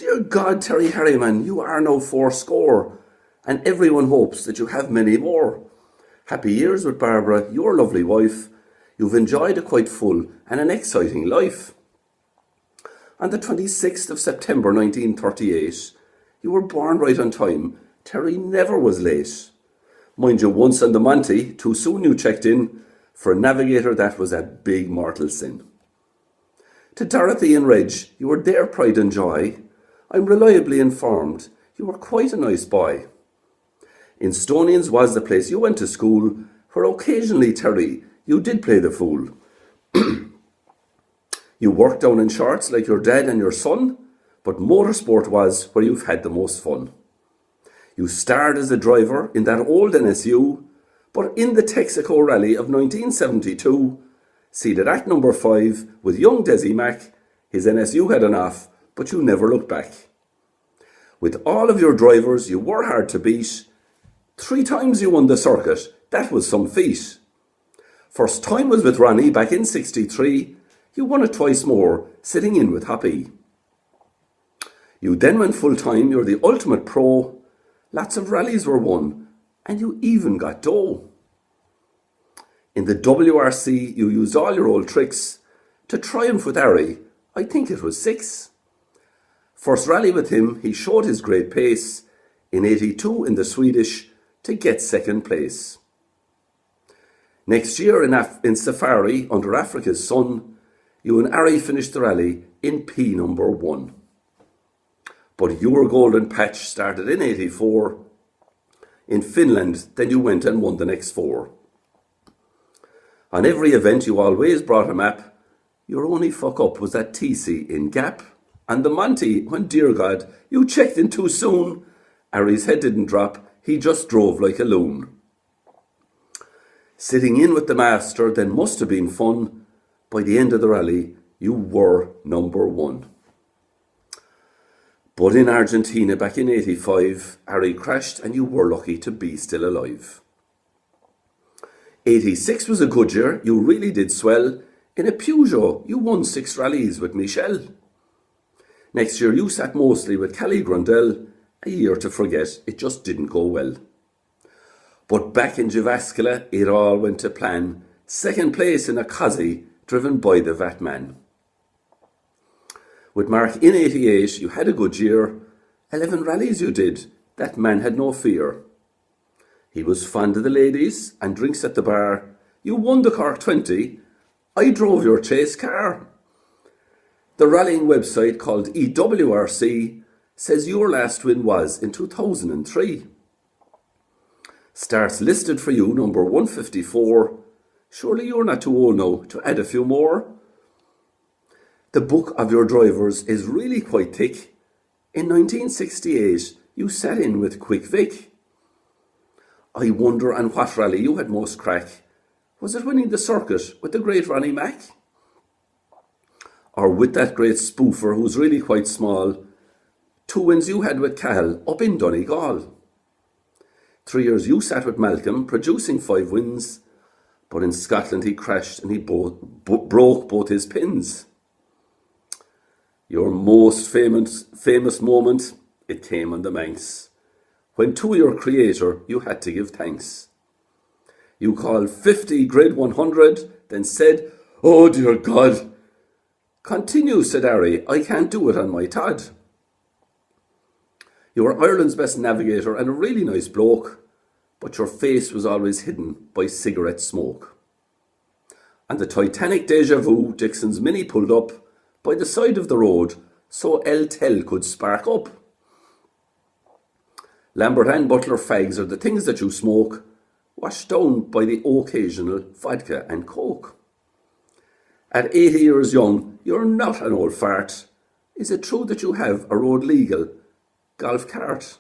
Dear God, Terry Harryman, you are now fourscore, and everyone hopes that you have many more. Happy years with Barbara, your lovely wife. You've enjoyed a quite full and an exciting life. On the 26th of September 1938, you were born right on time. Terry never was late. Mind you, once on the Monty, too soon you checked in. For a navigator, that was a big mortal sin. To Dorothy and Reg, you were their pride and joy. I'm reliably informed you were quite a nice boy. In Stonians was the place you went to school, where occasionally, Terry, you did play the fool. You worked down in shorts like your dad and your son, but motorsport was where you've had the most fun. You starred as a driver in that old NSU, but in the Texaco Rally of 1972, seated at number 5 with young Desi Mack, his NSU had an off, but you never looked back. With all of your drivers, you were hard to beat. 3 times you won the circuit, that was some feat. First time was with Ronnie back in '63, you won it twice more, sitting in with Hoppy. You then went full time, you're the ultimate pro. Lots of rallies were won, and you even got dough. In the WRC, you used all your old tricks to triumph with Harry. I think it was 6. First rally with him, he showed his great pace in '82 in the Swedish to get second place. Next year in Safari under Africa's sun, you and Harry finished the rally in P number 1. But your golden patch started in '84 in Finland, then you went and won the next 4. On every event you always brought a map. Your only fuck up was that TC in Gap. And the Monty, when DearGod, you checked in too soon. Harry's head didn't drop, he just drove like a loon. Sitting in with the master then must have been fun. By the end of the rally, you were number 1. But in Argentina back in '85, Harry crashed and you were lucky to be still alive. '86 was a good year, you really did swell. In a Peugeot, you won 6 rallies with Michelle. Next year, you sat mostly with Callie Grundell. A year to forget, it just didn't go well. But back in Jyväskylä, it all went to plan. Second place in a Kazi, driven by the Vatman. With Mark in '88, you had a good year. 11 rallies you did. That man had no fear. He was fond of the ladies and drinks at the bar. You won the Cork 20. I drove your chase car. The rallying website called EWRC says your last win was in 2003. Starts listed for you number 154. Surely you're not too old now to add a few more. The book of your drivers is really quite thick. In 1968, you sat in with Quick Vic. I wonder on what rally you had most crack. Was it winning the circuit with the great Ronnie Mack? Or with that great spoofer who's really quite small? 2 wins you had with Cahill up in Donegal. 3 years you sat with Malcolm, producing 5 wins. But in Scotland he crashed and he broke both his pins. Your most famous moment, it came on the Manx, when to your creator you had to give thanks. You called 50 grid 100, then said, "Oh dear God." "Continue," said Harry, "I can't do it on my Todd." You were Ireland's best navigator and a really nice bloke, but your face was always hidden by cigarette smoke. On the Titanic Deja Vu, Dixon's Mini pulled up by the side of the road so El Tel could spark up. Lambert and Butler fags are the things that you smoke, washed down by the occasional vodka and coke. At 80 years young, you're not an old fart. Is it true that you have a road legal golf cart?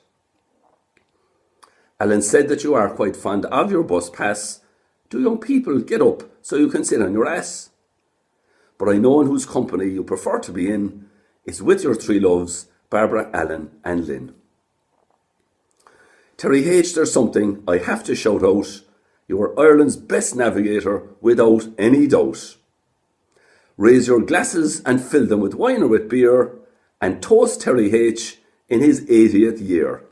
Alan said that you are quite fond of your bus pass. Do young people get up so you can sit on your ass? But I know in whose company you prefer to be in is with your 3 loves, Barbara, Alan and Lynn. Terry H, there's something I have to shout out. You are Ireland's best navigator without any doubt. Raise your glasses and fill them with wine or with beer. and toast Terry H in his 80th year.